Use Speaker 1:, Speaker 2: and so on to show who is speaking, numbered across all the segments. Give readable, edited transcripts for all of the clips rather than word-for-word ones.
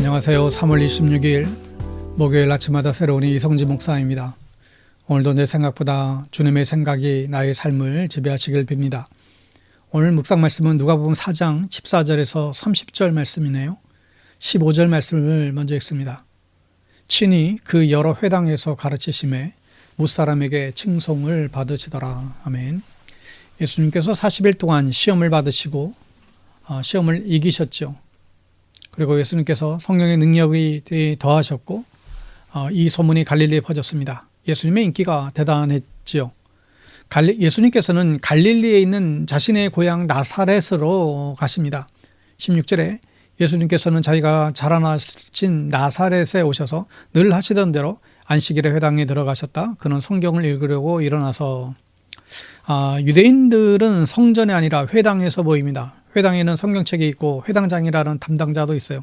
Speaker 1: 안녕하세요. 3월 26일 목요일 아침마다 새로운 이성진 목사입니다. 오늘도 내 생각보다 주님의 생각이 나의 삶을 지배하시길 빕니다. 오늘 묵상 말씀은 누가복음 4장 14절에서 30절 말씀이네요. 15절 말씀을 먼저 읽습니다. 친히 그 여러 회당에서 가르치심에 무사람에게 칭송을 받으시더라. 아멘. 예수님께서 40일 동안 시험을 받으시고 시험을 이기셨죠. 그리고 예수님께서 성령의 능력이 더하셨고 이 소문이 갈릴리에 퍼졌습니다. 예수님의 인기가 대단했지요. 예수님께서는 갈릴리에 있는 자신의 고향 나사렛으로 가십니다. 16절에 예수님께서는 자기가 자라나신 나사렛에 오셔서 늘 하시던 대로 안식일에 회당에 들어가셨다. 그는 성경을 읽으려고 일어나서 유대인들은 성전이 아니라 회당에서 모입니다. 회당에는 성경책이 있고 회당장이라는 담당자도 있어요.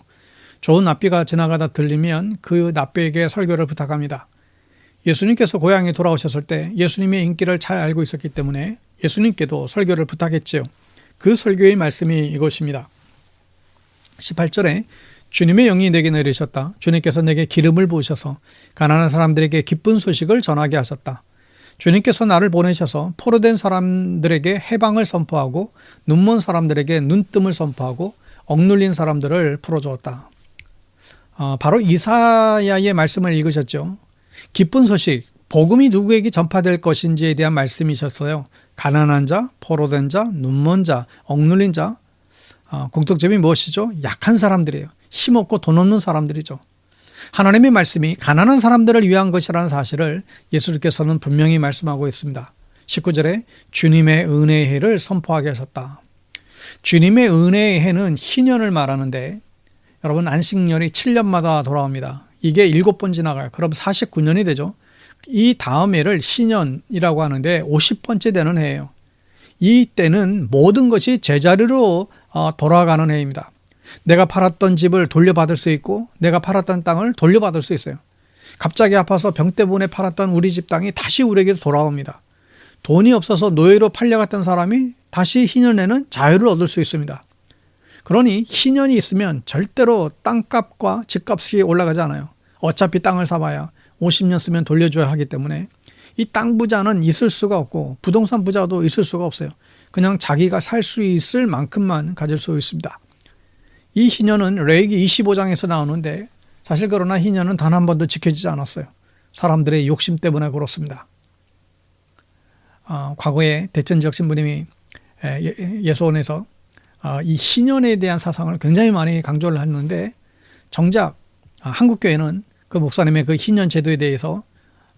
Speaker 1: 좋은 납비가 지나가다 들리면 그 납비에게 설교를 부탁합니다. 예수님께서 고향에 돌아오셨을 때 예수님의 인기를 잘 알고 있었기 때문에 예수님께도 설교를 부탁했지요. 그 설교의 말씀이 이것입니다. 18절에 주님의 영이 내게 내리셨다. 주님께서 내게 기름을 부으셔서 가난한 사람들에게 기쁜 소식을 전하게 하셨다. 주님께서 나를 보내셔서 포로된 사람들에게 해방을 선포하고 눈먼 사람들에게 눈뜸을 선포하고 억눌린 사람들을 풀어주었다. 바로 이사야의 말씀을 읽으셨죠. 기쁜 소식, 복음이 누구에게 전파될 것인지에 대한 말씀이셨어요. 가난한 자, 포로된 자, 눈먼 자, 억눌린 자. 공통점이 무엇이죠? 약한 사람들이에요. 힘없고 돈 없는 사람들이죠. 하나님의 말씀이 가난한 사람들을 위한 것이라는 사실을 예수님께서는 분명히 말씀하고 있습니다. 19절에 주님의 은혜의 해를 선포하게 하셨다. 주님의 은혜의 해는 희년을 말하는데 여러분 안식년이 7년마다 돌아옵니다. 이게 7번 지나가요. 그럼 49년이 되죠. 이 다음 해를 희년이라고 하는데 50번째 되는 해예요. 이 때는 모든 것이 제자리로 돌아가는 해입니다. 내가 팔았던 집을 돌려받을 수 있고 내가 팔았던 땅을 돌려받을 수 있어요. 갑자기 아파서 병 때문에 팔았던 우리 집 땅이 다시 우리에게 돌아옵니다. 돈이 없어서 노예로 팔려갔던 사람이 다시 희년에는 자유를 얻을 수 있습니다. 그러니 희년이 있으면 절대로 땅값과 집값이 올라가지 않아요. 어차피 땅을 사봐야 50년 쓰면 돌려줘야 하기 때문에 이 땅 부자는 있을 수가 없고 부동산 부자도 있을 수가 없어요. 그냥 자기가 살 수 있을 만큼만 가질 수 있습니다. 이 희년은 레위기 25장에서 나오는데 사실 그러나 희년은 단 한 번도 지켜지지 않았어요. 사람들의 욕심 때문에 그렇습니다. 과거에 대천 지역 신부님이 예수원에서 이 희년에 대한 사상을 굉장히 많이 강조를 했는데 정작 한국교회는 그 목사님의 그 희년 제도에 대해서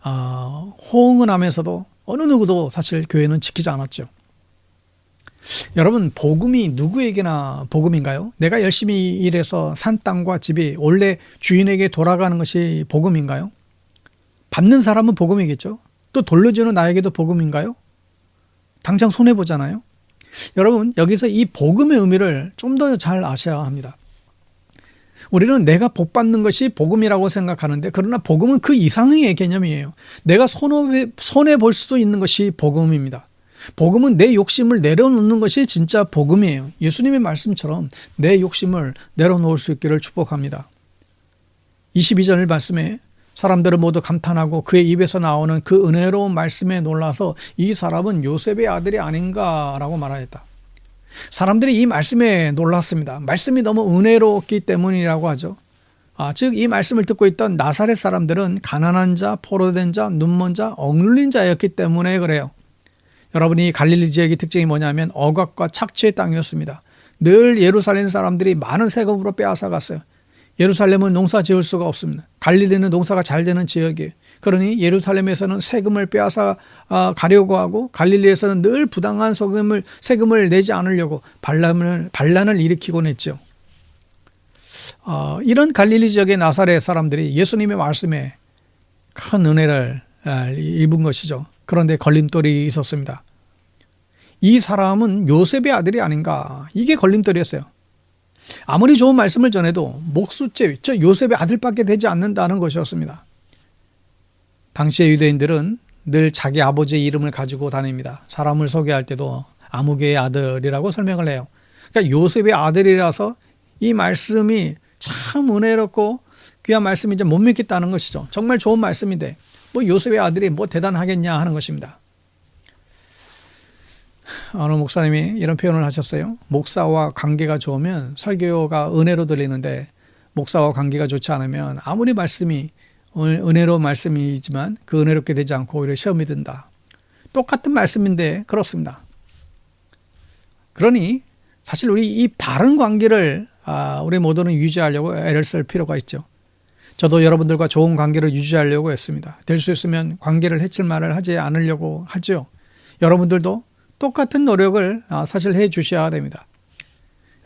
Speaker 1: 호응은 하면서도 어느 누구도 사실 교회는 지키지 않았죠. 여러분 복음이 누구에게나 복음인가요? 내가 열심히 일해서 산 땅과 집이 원래 주인에게 돌아가는 것이 복음인가요? 받는 사람은 복음이겠죠. 또 돌려주는 나에게도 복음인가요? 당장 손해보잖아요. 여러분 여기서 이 복음의 의미를 좀 더 잘 아셔야 합니다. 우리는 내가 복 받는 것이 복음이라고 생각하는데 그러나 복음은 그 이상의 개념이에요. 내가 손해볼 수도 있는 것이 복음입니다. 복음은 내 욕심을 내려놓는 것이 진짜 복음이에요. 예수님의 말씀처럼 내 욕심을 내려놓을 수 있기를 축복합니다. 22절 말씀에 사람들은 모두 감탄하고 그의 입에서 나오는 그 은혜로운 말씀에 놀라서 이 사람은 요셉의 아들이 아닌가라고 말하였다. 사람들이 이 말씀에 놀랐습니다. 말씀이 너무 은혜롭기 때문이라고 하죠. 즉 이 말씀을 듣고 있던 나사렛 사람들은 가난한 자, 포로된 자, 눈먼 자, 억눌린 자였기 때문에 그래요. 여러분이 갈릴리 지역의 특징이 뭐냐면 억압과 착취의 땅이었습니다. 늘 예루살렘 사람들이 많은 세금으로 빼앗아갔어요. 예루살렘은 농사 지을 수가 없습니다. 갈릴리는 농사가 잘 되는 지역이에요. 그러니 예루살렘에서는 세금을 빼앗아 가려고 하고 갈릴리에서는 늘 부당한 세금을 내지 않으려고 반란을 일으키곤 했죠. 이런 갈릴리 지역의 나사렛 사람들이 예수님의 말씀에 큰 은혜를 입은 것이죠. 그런데 걸림돌이 있었습니다. 이 사람은 요셉의 아들이 아닌가 이게 걸림돌이었어요. 아무리 좋은 말씀을 전해도 목수째 저 요셉의 아들밖에 되지 않는다는 것이었습니다. 당시의 유대인들은 늘 자기 아버지의 이름을 가지고 다닙니다. 사람을 소개할 때도 아무개의 아들이라고 설명을 해요. 그러니까 요셉의 아들이라서 이 말씀이 참 은혜롭고 귀한 말씀인지 못 믿겠다는 것이죠. 정말 좋은 말씀인데 뭐 요셉의 아들이 뭐 대단하겠냐 하는 것입니다. 어느 목사님이 이런 표현을 하셨어요. 목사와 관계가 좋으면 설교가 은혜로 들리는데 목사와 관계가 좋지 않으면 아무리 말씀이 은혜로운 말씀이지만 그 은혜롭게 되지 않고 오히려 시험이 든다. 똑같은 말씀인데 그렇습니다. 그러니 사실 우리 이 바른 관계를 우리 모두는 유지하려고 애를 쓸 필요가 있죠. 저도 여러분들과 좋은 관계를 유지하려고 했습니다. 될 수 있으면 관계를 해칠 말을 하지 않으려고 하죠. 여러분들도 똑같은 노력을 사실 해 주셔야 됩니다.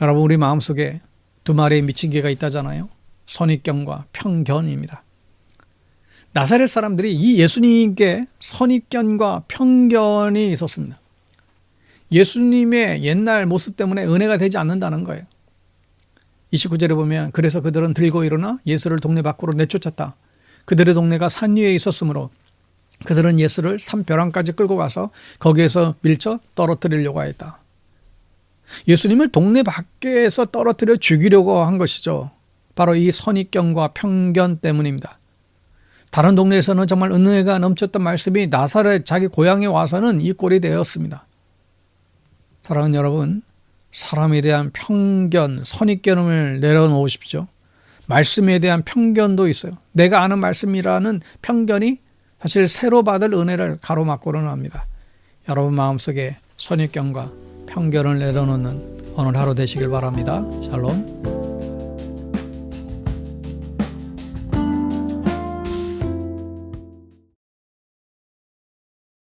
Speaker 1: 여러분, 우리 마음속에 두 마리의 미친 개가 있다잖아요. 선입견과 편견입니다. 나사렛 사람들이 이 예수님께 선입견과 편견이 있었습니다. 예수님의 옛날 모습 때문에 은혜가 되지 않는다는 거예요. 29절에 보면 그래서 그들은 들고 일어나 예수를 동네 밖으로 내쫓았다. 그들의 동네가 산 위에 있었으므로 그들은 예수를 산벼랑까지 끌고 가서 거기에서 밀쳐 떨어뜨리려고 하였다. 예수님을 동네 밖에서 떨어뜨려 죽이려고 한 것이죠. 바로 이 선입견과 편견 때문입니다. 다른 동네에서는 정말 은혜가 넘쳤던 말씀이 나사렛 자기 고향에 와서는 이 꼴이 되었습니다. 사랑하는 여러분, 사람에 대한 편견, 선입견을 내려놓으십시오. 말씀에 대한 편견도 있어요. 내가 아는 말씀이라는 편견이 사실 새로 받을 은혜를 가로막고는 합니다. 여러분 마음속에 선입견과 편견을 내려놓는 오늘 하루 되시길 바랍니다. 샬롬.